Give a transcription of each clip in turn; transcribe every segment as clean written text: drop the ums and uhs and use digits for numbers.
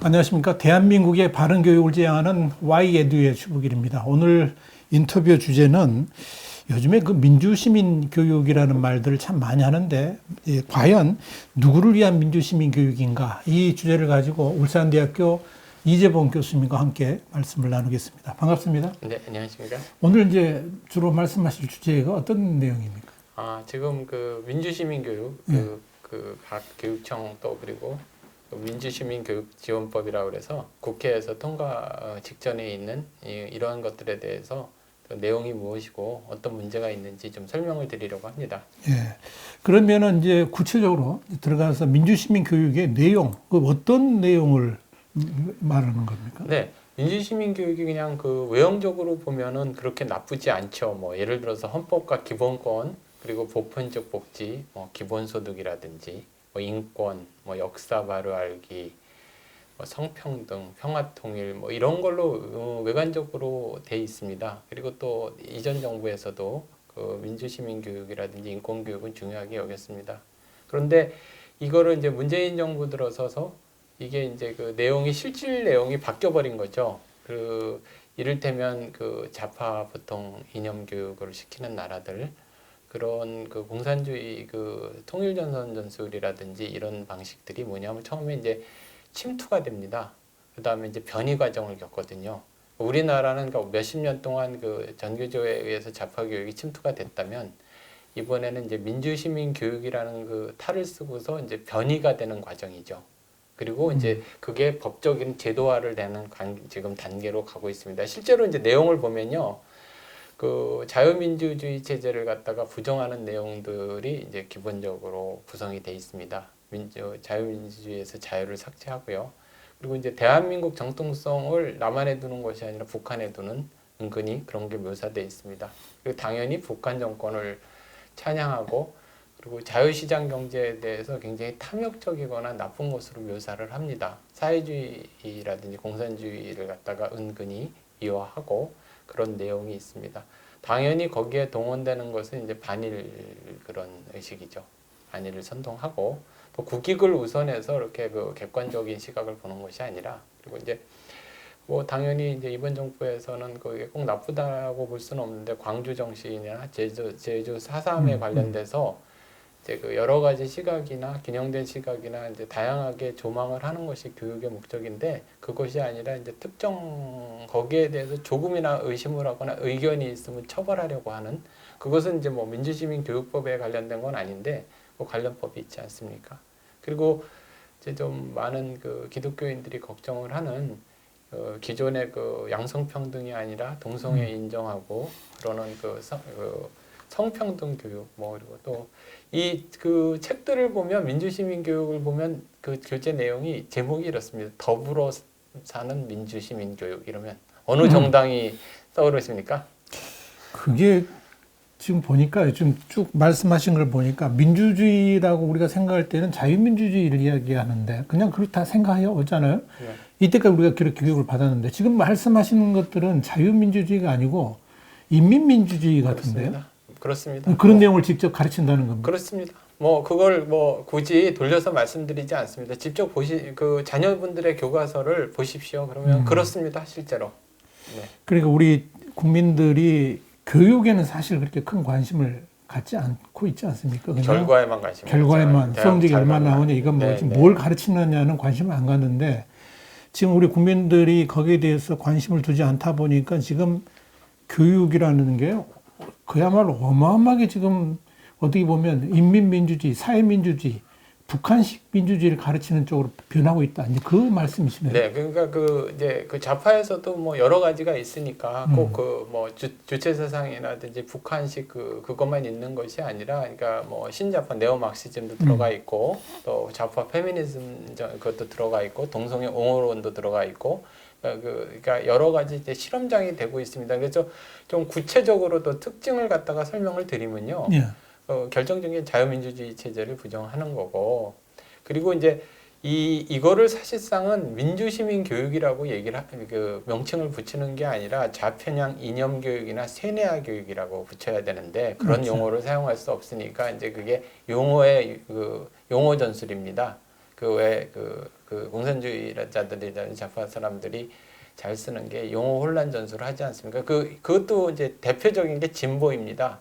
안녕하십니까. 대한민국의 바른 교육을 지향하는 Y에듀의 추부길입니다. 오늘 인터뷰 주제는 요즘에 그 민주시민 교육이라는 말들을 참 많이 하는데 과연 누구를 위한 민주시민 교육인가, 이 주제를 가지고 울산대학교 이재봉 교수님과 함께 말씀을 나누겠습니다. 반갑습니다. 네, 안녕하십니까. 오늘 이제 주로 말씀하실 주제가 어떤 내용입니까? 지금 그 민주시민교육, 각 교육청 또 그리고 민주시민교육지원법이라고 그래서 국회에서 통과 직전에 있는 이러한 것들에 대해서 내용이 무엇이고 어떤 문제가 있는지 좀 설명을 드리려고 합니다. 예. 그러면은 이제 구체적으로 들어가서 민주시민 교육의 내용, 그 어떤 내용을 말하는 겁니까? 네, 민주시민 교육이 그냥 그 외형적으로 보면은 그렇게 나쁘지 않죠. 뭐 예를 들어서 헌법과 기본권, 그리고 보편적 복지, 뭐 기본소득이라든지, 뭐 인권, 뭐 역사 바로 알기, 뭐 성평등, 평화통일, 뭐 이런 걸로 외관적으로 돼 있습니다. 그리고 또 이전 정부에서도 그 민주시민 교육이라든지 인권 교육은 중요하게 여겼습니다. 그런데 이거를 이제 문재인 정부 들어서서 이게 이제 그 내용이 실질 내용이 바뀌어 버린 거죠. 그 이를테면 그 좌파 보통 이념 교육을 시키는 나라들, 그런 그 공산주의 그 통일전선 전술이라든지 이런 방식들이 뭐냐면 처음에 이제 침투가 됩니다. 그 다음에 이제 변이 과정을 겪거든요. 우리나라는 몇십 년 동안 그 전교조에 의해서 좌파 교육이 침투가 됐다면 이번에는 이제 민주시민 교육이라는 그 탈을 쓰고서 이제 변이가 되는 과정이죠. 그리고 이제 그게 법적인 제도화를 되는 지금 단계로 가고 있습니다. 실제로 이제 내용을 보면요. 그 자유민주주의 체제를 갖다가 부정하는 내용들이 이제 기본적으로 구성이 돼 있습니다. 자유민주주의에서 자유를 삭제하고요. 그리고 이제 대한민국 정통성을 남한에 두는 것이 아니라 북한에 두는 은근히 그런 게 묘사되어 있습니다. 그리고 당연히 북한 정권을 찬양하고 그리고 자유시장 경제에 대해서 굉장히 탐욕적이거나 나쁜 것으로 묘사를 합니다. 사회주의라든지 공산주의를 갖다가 은근히 이화하고 그런 내용이 있습니다. 당연히 거기에 동원되는 것은 이제 반일 그런 의식이죠. 반일을 선동하고 또 국익을 우선해서 이렇게 그 객관적인 시각을 보는 것이 아니라, 그리고 이제 뭐 당연히 이제 이번 정부에서는 그게 꼭 나쁘다고 볼 수는 없는데 광주 정신이나 제주 4.3에 관련돼서 이제 그 여러 가지 시각이나 균형된 시각이나 이제 다양하게 조망을 하는 것이 교육의 목적인데, 그것이 아니라 이제 특정 거기에 대해서 조금이나 의심을 하거나 의견이 있으면 처벌하려고 하는, 그것은 이제 뭐 민주시민 교육법에 관련된 건 아닌데 그 관련법이 있지 않습니까? 그리고 이제 좀 많은 그 기독교인들이 걱정을 하는 기존의 그 양성평등이 아니라 동성애 인정하고 그러는 그 성평등 교육, 뭐 그리고 또 이 그 책들을 보면 민주시민 교육을 보면 그 교재 내용이 제목이 이렇습니다. 더불어 사는 민주시민 교육 이러면 어느 정당이 떠오르십니까? 그게 지금 보니까 지금 쭉 말씀하신 걸 보니까 민주주의라고 우리가 생각할 때는 자유민주주의를 이야기하는데 그냥 그렇다 생각해 오잖아요. 네. 이때까지 우리가 그렇게 교육을 받았는데 지금 말씀하시는 것들은 자유민주주의가 아니고 인민민주주의 같은데요. 그렇습니다. 그런 내용을 직접 가르친다는 겁니다. 그렇습니다. 뭐 그걸 뭐 굳이 돌려서 말씀드리지 않습니다. 직접 그 자녀분들의 교과서를 보십시오. 그러면 그렇습니다. 실제로. 네. 그러니까 우리 국민들이 교육에는 사실 그렇게 큰 관심을 갖지 않고 있지 않습니까? 그냥 결과에만 관심. 결과에만 수험직이 얼마나 나오냐, 이건 뭐 네, 지금 네. 뭘 가르치느냐는 관심을 안 갖는데, 지금 우리 국민들이 거기에 대해서 관심을 두지 않다 보니까 지금 교육이라는 게 그야말로 어마어마하게 지금 어떻게 보면 인민민주주의, 사회민주주의, 북한식 민주주의를 가르치는 쪽으로 변하고 있다. 이제 그 말씀이시네요. 네, 그러니까 그 이제 그 좌파에서도 뭐 여러 가지가 있으니까 꼭 그 뭐 주체 사상이라든지 북한식 그것만 있는 것이 아니라, 그러니까 뭐 신좌파 네오마르크시즘도 들어가 있고 또 좌파 페미니즘 그것도 들어가 있고 동성애 옹호론도 들어가 있고, 그러니까 여러 가지 이제 실험장이 되고 있습니다. 그래서 좀 구체적으로 또 특징을 갖다가 설명을 드리면요. 예. 결정적인 자유민주주의 체제를 부정하는 거고, 그리고 이제 이거를 사실상은 민주시민 교육이라고 그 명칭을 붙이는 게 아니라 좌편향 이념 교육이나 세뇌화 교육이라고 붙여야 되는데 그런 그렇죠. 용어를 사용할 수 없으니까 이제 그게 용어의 그 용어 전술입니다. 그 공산주의 공산주의자들이라든지 좌파 사람들이 잘 쓰는 게 용어 혼란 전술을 하지 않습니까? 그것도 이제 대표적인 게 진보입니다.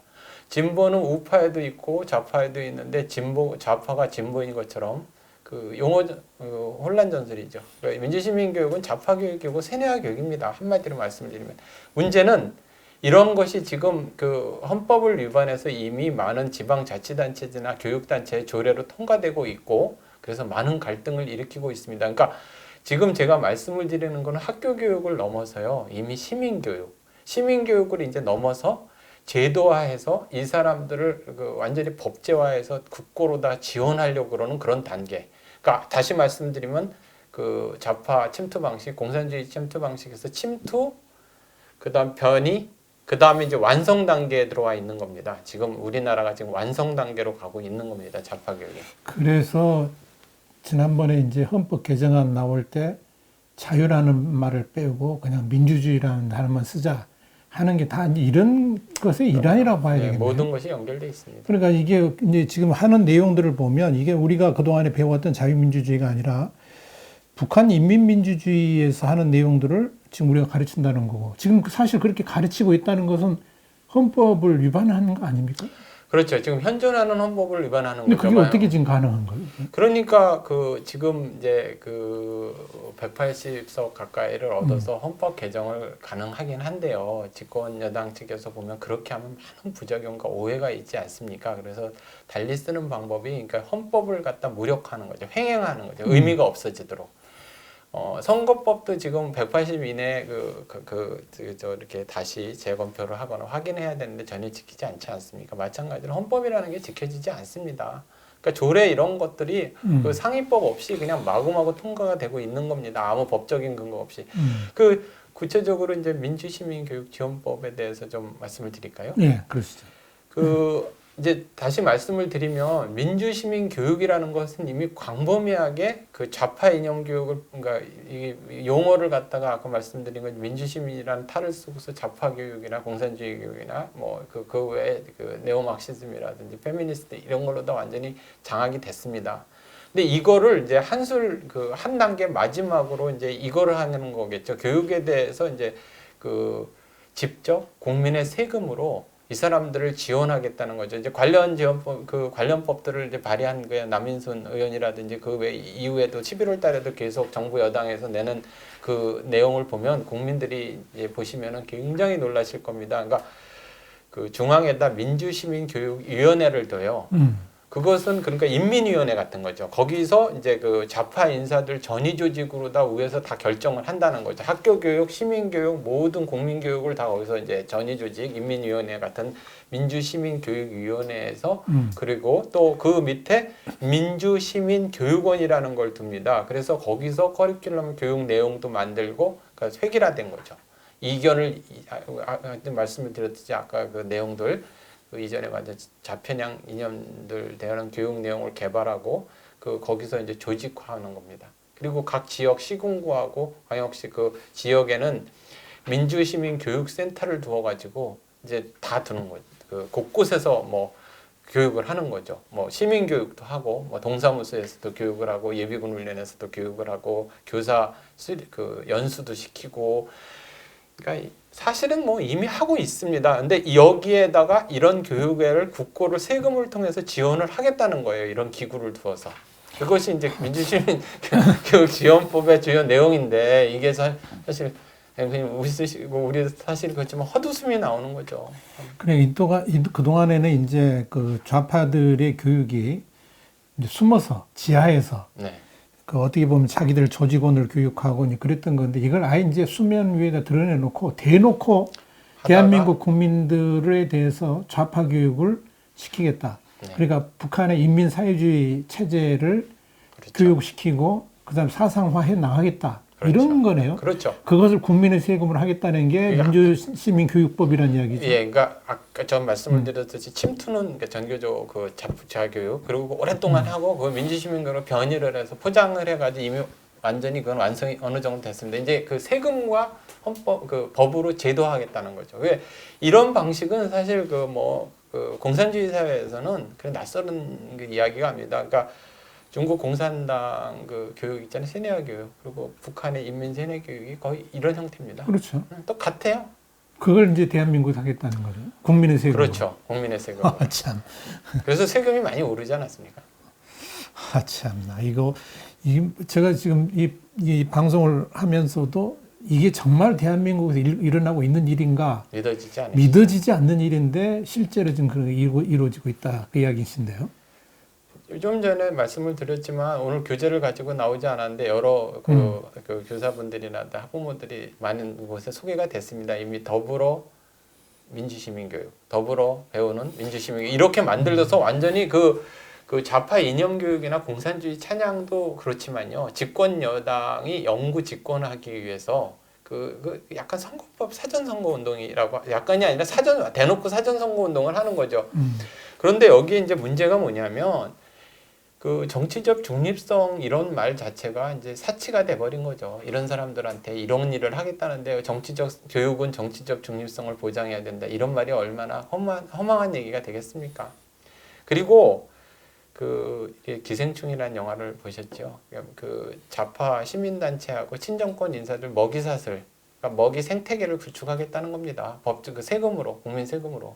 진보는 우파에도 있고 좌파에도 있는데 좌파가 진보인 것처럼 그 용어 혼란 전술이죠. 그러니까 민주시민교육은 좌파 교육이고 세뇌화 교육입니다. 한마디로 말씀드리면 문제는 이런 것이 지금 그 헌법을 위반해서 이미 많은 지방자치단체나 교육단체의 조례로 통과되고 있고 그래서 많은 갈등을 일으키고 있습니다. 그러니까 지금 제가 말씀을 드리는 것은 학교 교육을 넘어서요. 이미 시민교육을 이제 넘어서 제도화해서 이 사람들을 완전히 법제화해서 국고로 다 지원하려고 그러는 그런 단계. 그러니까 다시 말씀드리면 그 좌파 침투 방식, 공산주의 침투 방식에서 침투, 그다음 변이, 그다음에 이제 완성 단계에 들어와 있는 겁니다. 지금 우리나라가 지금 완성 단계로 가고 있는 겁니다. 좌파 교육이. 그래서 지난번에 이제 헌법 개정안 나올 때 자유라는 말을 빼고 그냥 민주주의라는 단어만 쓰자 하는 게 다 이런 것의 일환이라고 봐야 되겠네요. 모든 것이 연결돼 있습니다. 그러니까 이게 이제 지금 하는 내용들을 보면 이게 우리가 그동안에 배워왔던 자유민주주의가 아니라 북한 인민민주주의에서 하는 내용들을 지금 우리가 가르친다는 거고 지금 사실 그렇게 가르치고 있다는 것은 헌법을 위반하는 거 아닙니까? 그렇죠. 지금 현존하는 헌법을 위반하는 근데 거죠. 그게 어떻게 지금 가능한 거예요? 그러니까 그 지금 이제 그 180석 가까이를 얻어서 헌법 개정을 가능하긴 한데요. 집권 여당 측에서 보면 그렇게 하면 많은 부작용과 오해가 있지 않습니까? 그래서 달리 쓰는 방법이 그러니까 헌법을 갖다 무력화하는 거죠. 횡행하는 거죠. 의미가 없어지도록. 선거법도 지금 180 이내 이렇게 다시 재검표를 하거나 확인해야 되는데 전혀 지키지 않지 않습니까? 마찬가지로 헌법이라는 게 지켜지지 않습니다. 그러니까 조례 이런 것들이 그 상위법 없이 그냥 마구마구 통과가 되고 있는 겁니다. 아무 법적인 근거 없이. 그 구체적으로 이제 민주시민교육지원법에 대해서 좀 말씀을 드릴까요? 네, 그러시죠. 이제 다시 말씀을 드리면 민주시민 교육이라는 것은 이미 광범위하게 그 좌파 이념 교육을 그러니까 이 용어를 갖다가 아까 말씀드린 건 민주시민이라는 탈을 쓰고서 좌파 교육이나 공산주의 교육이나 뭐 그 외에 그 네오마르시즘이라든지 페미니스트 이런 걸로 다 완전히 장악이 됐습니다. 근데 이거를 이제 한 단계 마지막으로 이제 이거를 하는 거겠죠. 교육에 대해서 이제 그 직접 국민의 세금으로 이 사람들을 지원하겠다는 거죠. 이제 관련 지원법, 관련 법들을 이제 발의한 거예요. 남인순 의원이라든지 그 외 이후에도 11월 달에도 계속 정부 여당에서 내는 그 내용을 보면 국민들이 이제 보시면은 굉장히 놀라실 겁니다. 그러니까 그 중앙에다 민주시민교육위원회를 둬요. 그것은 그러니까 인민위원회 같은 거죠. 거기서 이제 그 좌파 인사들 전위 조직으로 다 위에서 다 결정을 한다는 거죠. 학교 교육, 시민 교육, 모든 국민 교육을 다 거기서 이제 전위 조직, 인민위원회 같은 민주시민교육위원회에서 그리고 또 그 밑에 민주시민교육원이라는 걸 둡니다. 그래서 거기서 커리큘럼 교육 내용도 만들고 그러니까 획일화된 거죠. 이견을 말씀을 드렸듯이 아까 그 내용들. 그 이전에 완전 좌편향 이념들 대한 교육 내용을 개발하고 거기서 이제 조직화하는 겁니다. 그리고 각 지역 시군구하고 광역시 그 지역에는 민주시민교육센터를 두어가지고 이제 다 두는 거죠. 그 곳곳에서 뭐 교육을 하는 거죠. 뭐 시민교육도 하고, 뭐 동사무소에서도 교육을 하고, 예비군 훈련에서도 교육을 하고, 교사 그 연수도 시키고. 그러니까 사실은 뭐 이미 하고 있습니다. 근데 여기에다가 이런 교육을 국고를 세금을 통해서 지원을 하겠다는 거예요. 이런 기구를 두어서. 그것이 이제 민주시민 교육지원법의 주요 내용인데 이게 사실 우리 사실 그렇지만 헛웃음이 나오는 거죠. 그래 그동안에는 이제 그 좌파들의 교육이 이제 숨어서 지하에서 네. 그 어떻게 보면 자기들 조직원을 교육하고 그랬던 건데 이걸 아예 이제 수면 위에다 드러내놓고 대놓고 대한민국 국민들에 대해서 좌파 교육을 시키겠다. 네. 그러니까 북한의 인민사회주의 체제를 그렇죠. 교육시키고 그다음 사상화해 나가겠다. 그렇죠. 이런 거네요. 그렇죠. 그것을 국민의 세금으로 하겠다는 게 민주시민교육법이라는 이야기죠. 예, 그러니까 아까 전 말씀을 드렸듯이 침투는 그러니까 전교조 그 자교육 그리고 오랫동안 하고 그 민주시민교육으로 변이를 해서 포장을 해가지고 이미 완전히 그건 완성이 어느 정도 됐습니다. 이제 그 세금과 헌법 그 법으로 제도하겠다는 거죠. 왜 이런 방식은 사실 그 공산주의 사회에서는 그냥 낯설은 그 이야기가 아닙니다. 그러니까 중국 공산당 그 교육 있잖아요. 세뇌화 교육. 그리고 북한의 인민 세뇌 교육이 거의 이런 형태입니다. 그렇죠. 똑같아요. 그걸 이제 대한민국 하겠다는 거죠. 국민의 세금. 그렇죠. 국민의 세금. 아, 참. 그래서 세금이 많이 오르지 않았습니까? 아, 참나. 제가 지금 이 방송을 하면서도 이게 정말 대한민국에서 일어나고 있는 일인가 믿어지지 않아요. 믿어지지 않는 일인데 실제로 지금 그렇게 이루어지고 있다. 그 이야기이신데요. 좀 전에 말씀을 드렸지만 오늘 교재를 가지고 나오지 않았는데 여러 그 교사분들이나 학부모들이 많은 곳에 소개가 됐습니다. 이미 더불어 민주시민교육, 더불어 배우는 민주시민교육 이렇게 만들어서 완전히 그 좌파 이념 교육이나 공산주의 찬양도 그렇지만요. 집권 여당이 영구 집권하기 위해서 그 약간 선거법 사전 선거 운동이라고 약간이 아니라 대놓고 사전 선거 운동을 하는 거죠. 그런데 여기에 이제 문제가 뭐냐면 그 정치적 중립성 이런 말 자체가 이제 사치가 돼버린 거죠. 이런 사람들한테 이런 일을 하겠다는데 교육은 정치적 중립성을 보장해야 된다. 이런 말이 얼마나 허망한 얘기가 되겠습니까? 그리고 기생충이라는 영화를 보셨죠? 그 좌파 시민단체하고 친정권 인사들 먹이사슬, 그러니까 먹이 생태계를 구축하겠다는 겁니다. 세금으로, 국민 세금으로.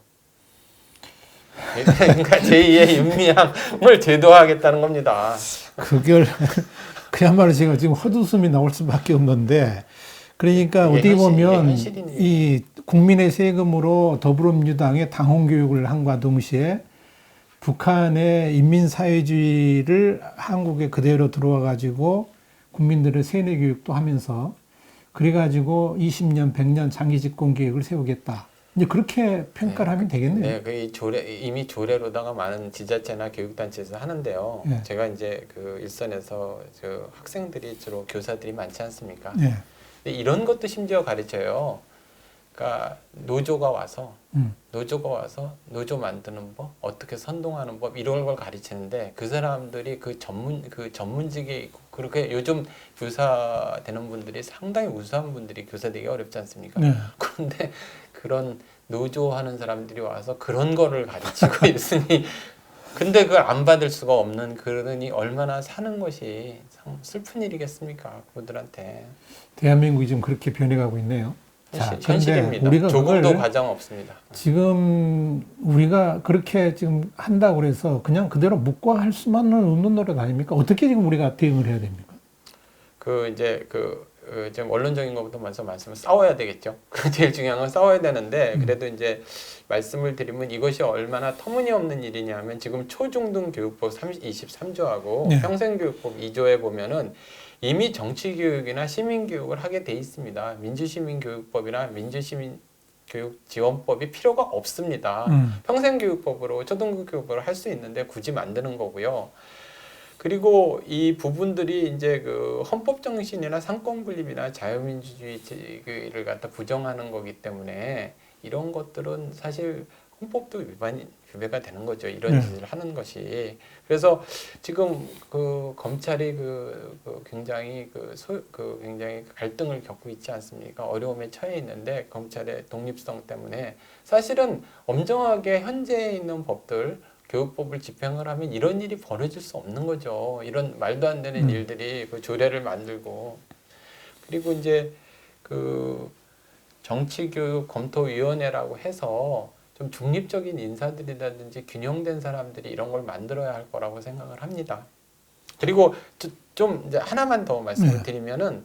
그러니까 제2의 윤미향을 제도화하겠다는 겁니다. 그야말로 제가 지금 헛웃음이 나올 수밖에 없는데, 그러니까 어떻게 보면 이 국민의 세금으로 더불어민주당의 당원교육을 한과 동시에 북한의 인민사회주의를 한국에 그대로 들어와 가지고 국민들의 세뇌 교육도 하면서 그래가지고 20년, 100년 장기 집권 계획을 세우겠다. 이제 그렇게 평가를 하면 되겠네요. 네, 이미 조례로다가 많은 지자체나 교육단체에서 하는데요. 네. 제가 이제 그 일선에서 학생들이 주로 교사들이 많지 않습니까? 네. 근데 이런 것도 심지어 가르쳐요. 그러니까 노조가 와서 노조 만드는 법, 어떻게 선동하는 법 이런 걸 가르치는데 그 사람들이 그 전문직에 있고 그렇게 요즘 교사 되는 분들이 상당히 우수한 분들이 교사 되기 어렵지 않습니까? 네. 그런데 그런 노조 하는 사람들이 와서 그런 거를 가르치고 있으니 근데 그걸 안 받을 수가 없는 그러니 얼마나 사는 것이 참 슬픈 일이겠습니까? 그분들한테. 대한민국이 지금 그렇게 변해가고 있네요. 현실입니다. 우리가 조금도 과장 없습니다. 지금 우리가 그렇게 지금 한다고 그래서 그냥 그대로 묵과할 수만은 없는 노릇 아닙니까? 어떻게 지금 우리가 대응을 해야 됩니까? 지금 원론적인 것부터 먼저 싸워야 되겠죠. 제일 중요한 건 싸워야 되는데 그래도 이제 말씀을 드리면 이것이 얼마나 터무니없는 일이냐면 지금 초중등 교육법 23조하고 네. 평생교육법 2조에 보면은 이미 정치교육이나 시민교육을 하게 돼 있습니다. 민주시민교육법이나 민주시민교육지원법이 필요가 없습니다. 평생교육법으로 초등급 교육법을 할 수 있는데 굳이 만드는 거고요. 그리고 이 부분들이 이제 그 헌법 정신이나 상권 분립이나 자유민주주의를 갖다 부정하는 거기 때문에 이런 것들은 사실 헌법도 위배가 되는 거죠. 이런 짓을 하는 것이. 그래서 지금 그 검찰이 굉장히 굉장히 갈등을 겪고 있지 않습니까? 어려움에 처해 있는데 검찰의 독립성 때문에 사실은 엄정하게 현재에 있는 법들 교육법을 집행을 하면 이런 일이 벌어질 수 없는 거죠. 이런 말도 안 되는 일들이 그 조례를 만들고 그리고 이제 그 정치교육 검토위원회라고 해서 좀 중립적인 인사들이라든지 균형된 사람들이 이런 걸 만들어야 할 거라고 생각을 합니다. 그리고 좀 이제 하나만 더 말씀을 드리면은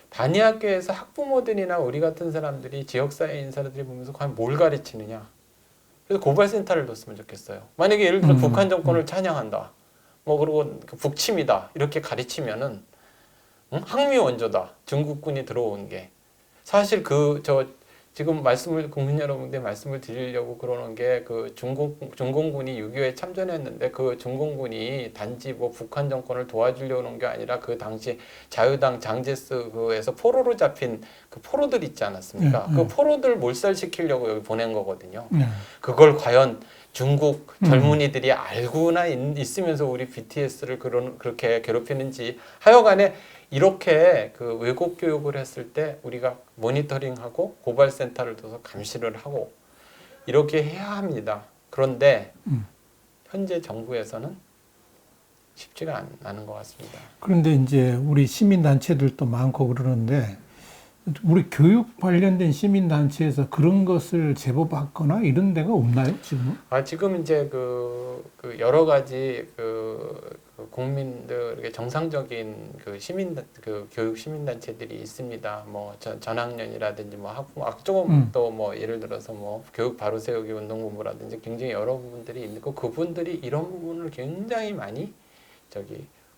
단위학교에서 학부모들이나 우리 같은 사람들이 지역사회 인사들이 보면서 과연 뭘 가르치느냐. 그래서 고발센터를 뒀으면 좋겠어요. 만약에 예를 들어 북한 정권을 찬양한다. 그리고 북침이다. 이렇게 가르치면은 항미 원조다. 중국군이 들어온 게. 사실 지금 국민 여러분들 말씀을 드리려고 그러는 게 그 중공군이 6.25에 참전했는데 그 중공군이 단지 북한 정권을 도와주려는 게 아니라 그 당시 자유당 장제스에서 포로로 잡힌 그 포로들 있지 않았습니까? 그 포로들 몰살시키려고 여기 보낸 거거든요. 그걸 과연 중국 젊은이들이 알고나 있으면서 우리 BTS를 그렇게 괴롭히는지 하여간에 이렇게 그 왜곡 교육을 했을 때 우리가 모니터링하고 고발센터를 둬서 감시를 하고 이렇게 해야 합니다. 그런데 현재 정부에서는 쉽지가 않은 것 같습니다. 그런데 이제 우리 시민단체들도 많고 그러는데 우리 교육 관련된 시민단체에서 그런 것을 제보받거나 이런 데가 없나요, 지금은? 지금 이제 그 여러 가지 그 국민들에게 정상적인 그 그 교육 시민단체들이 있습니다. 뭐 전학년이라든지 뭐 학부모, 조금 또 뭐 예를 들어서 뭐 교육 바로 세우기 운동본부라든지 굉장히 여러 부분들이 있고 그분들이 이런 부분을 굉장히 많이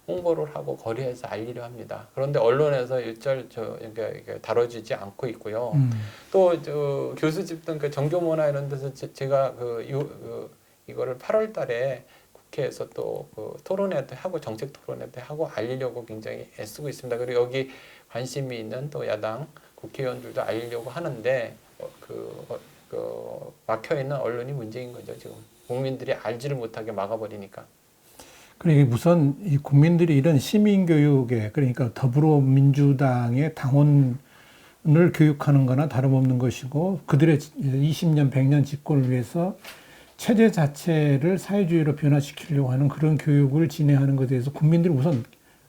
홍보를 하고 거리에서 알리려 합니다. 그런데 언론에서 일절 그러니까 다뤄주지 않고 있고요. 또 교수집 등 그 정교모나 이런 데서 제가 이거를 8월달에 국회에서 또 그 토론회도 하고 정책 토론회도 하고 알리려고 굉장히 애쓰고 있습니다. 그리고 여기 관심이 있는 또 야당 국회의원들도 알리려고 하는데 막혀 있는 언론이 문제인 거죠. 지금 국민들이 알지를 못하게 막아버리니까. 그러니까 우선 이 국민들이 이런 시민교육에 그러니까 더불어민주당의 당원을 교육하는 거나 다름없는 것이고 그들의 20년, 100년 집권을 위해서 체제 자체를 사회주의로 변화시키려고 하는 그런 교육을 진행하는 것에 대해서 국민들이 우선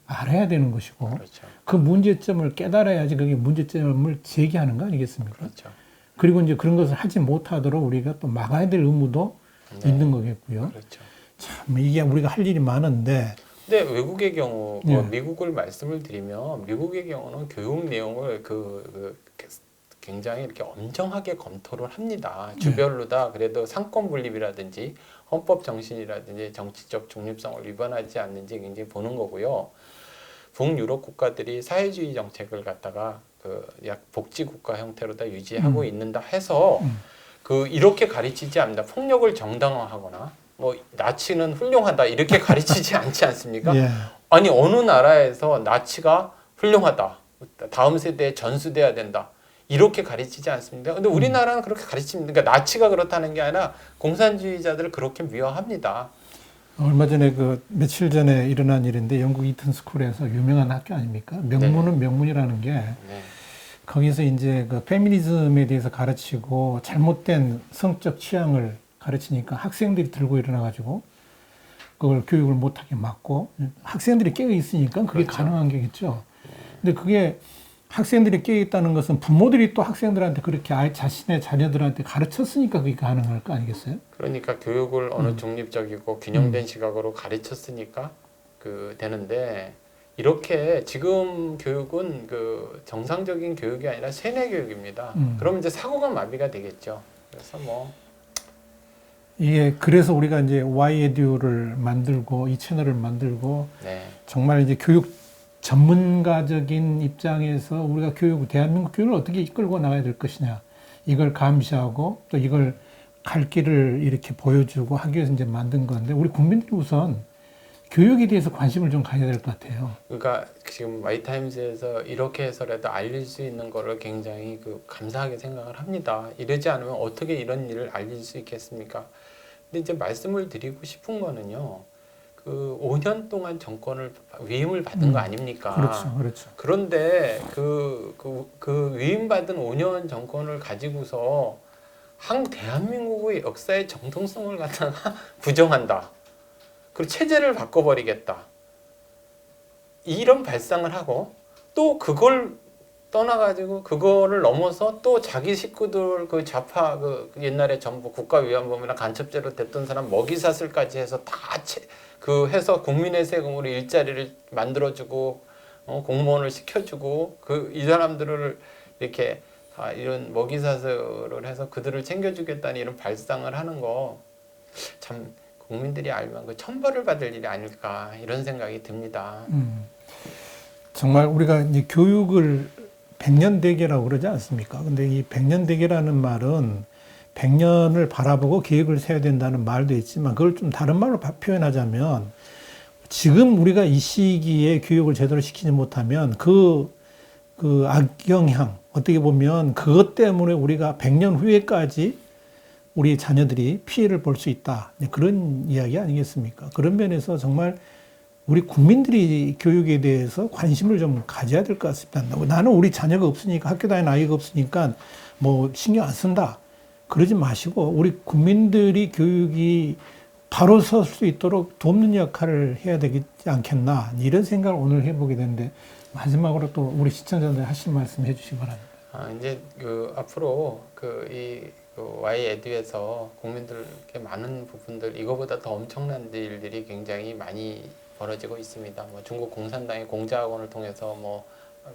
알아야 되는 것이고 그렇죠. 그 문제점을 깨달아야지 그게 문제점을 제기하는 거 아니겠습니까? 그렇죠. 그리고 이제 그런 것을 하지 못하도록 우리가 또 막아야 될 의무도 있는 거겠고요. 그렇죠. 참 이게 우리가 할 일이 많은데 근데 외국의 경우 예. 미국을 말씀을 드리면 미국의 경우는 교육 내용을 굉장히 이렇게 엄정하게 검토를 합니다. 주별로 다 그래도 상권 분립이라든지 헌법 정신이라든지 정치적 중립성을 위반하지 않는지 굉장히 보는 거고요. 북유럽 국가들이 사회주의 정책을 갖다가 약 복지 국가 형태로 다 유지하고 있는다 해서 이렇게 가르치지 않는다. 폭력을 정당화하거나 뭐 나치는 훌륭하다 이렇게 가르치지 않지 않습니까? 예. 아니 어느 나라에서 나치가 훌륭하다. 다음 세대에 전수돼야 된다. 이렇게 가르치지 않습니다. 근데 우리나라는 그렇게 가르칩니다. 그러니까 나치가 그렇다는 게 아니라 공산주의자들을 그렇게 미화합니다. 얼마 전에 며칠 전에 일어난 일인데 영국 이튼 스쿨에서 유명한 학교 아닙니까? 명문은 명문이라는 게 거기서 이제 페미니즘에 대해서 가르치고 잘못된 성적 취향을 가르치니까 학생들이 들고 일어나가지고 그걸 교육을 못하게 막고 학생들이 깨어 있으니까 그게 그렇죠. 가능한 게겠죠. 근데 그게 학생들이 깨어 있다는 것은 부모들이 또 학생들한테 그렇게 자신의 자녀들한테 가르쳤으니까 그게 가능할 거 아니겠어요? 그러니까 교육을 어느 중립적이고 균형된 시각으로 가르쳤으니까 되는데 이렇게 지금 교육은 정상적인 교육이 아니라 세뇌 교육입니다. 그러면 이제 사고가 마비가 되겠죠. 그래서 이게 그래서 우리가 이제 Yedu를 만들고 이 채널을 만들고 정말 이제 교육 전문가적인 입장에서 우리가 대한민국 교육을 어떻게 이끌고 나가야 될 것이냐 이걸 감시하고 또 이걸 갈 길을 이렇게 보여주고 하기 위해서 이제 만든 건데 우리 국민들이 우선 교육에 대해서 관심을 좀 가져야 될 것 같아요. 그러니까 지금 마이타임즈에서 이렇게 해서라도 알릴 수 있는 거를 굉장히 감사하게 생각을 합니다. 이러지 않으면 어떻게 이런 일을 알릴 수 있겠습니까? 근데 이제 말씀을 드리고 싶은 거는요. 5년 동안 정권을 위임을 받은 거 아닙니까? 그렇죠, 그렇죠. 그런데 위임받은 5년 정권을 가지고서 대한민국의 역사의 정통성을 갖다가 부정한다. 그리고 체제를 바꿔버리겠다. 이런 발상을 하고 또 그걸 떠나가지고 그거를 넘어서 또 자기 식구들 좌파 옛날에 전부 국가위안범이나 간첩죄로 됐던 사람 먹이사슬까지 해서 해서 국민의 세금으로 일자리를 만들어주고 공무원을 시켜주고 이 사람들을 이렇게 이런 먹이사슬을 해서 그들을 챙겨주겠다는 이런 발상을 하는 거 참 국민들이 알면 천벌을 받을 일이 아닐까 이런 생각이 듭니다. 정말 우리가 이제 교육을 100년 대계라고 그러지 않습니까? 근데 이 100년 대계라는 말은 100년을 바라보고 계획을 세워야 된다는 말도 있지만 그걸 좀 다른 말로 표현하자면 지금 우리가 이 시기에 교육을 제대로 시키지 못하면 그 악영향 어떻게 보면 그것 때문에 우리가 100년 후에까지 우리 자녀들이 피해를 볼 수 있다. 그런 이야기 아니겠습니까? 그런 면에서 정말 우리 국민들이 교육에 대해서 관심을 좀 가져야 될 것 같습니다. 나는 우리 자녀가 없으니까 학교 다니는 아이가 없으니까 뭐 신경 안 쓴다. 그러지 마시고 우리 국민들이 교육이 바로 설 수 있도록 돕는 역할을 해야 되지 않겠나 이런 생각을 오늘 해보게 되는데 마지막으로 또 우리 시청자들 하실 말씀 해주시기 바랍니다. 이제 그 앞으로 Y 에듀에서 국민들께 많은 부분들 이거보다 더 엄청난 일들이 굉장히 많이 벌어지고 있습니다. 뭐 중국 공산당의 공자학원을 통해서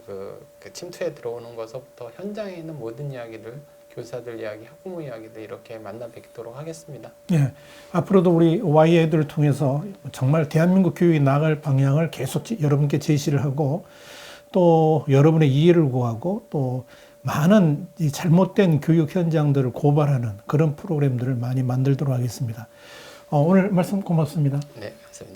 그 침투에 들어오는 것부터 현장에 있는 모든 이야기들, 교사들 이야기, 학부모 이야기들 이렇게 만나 뵙도록 하겠습니다. 예, 앞으로도 우리 Y애들을 통해서 정말 대한민국 교육이 나아갈 방향을 계속 여러분께 제시를 하고 또 여러분의 이해를 구하고 또 많은 이 잘못된 교육 현장들을 고발하는 그런 프로그램들을 많이 만들도록 하겠습니다. 오늘 말씀 고맙습니다. 네, 감사합니다.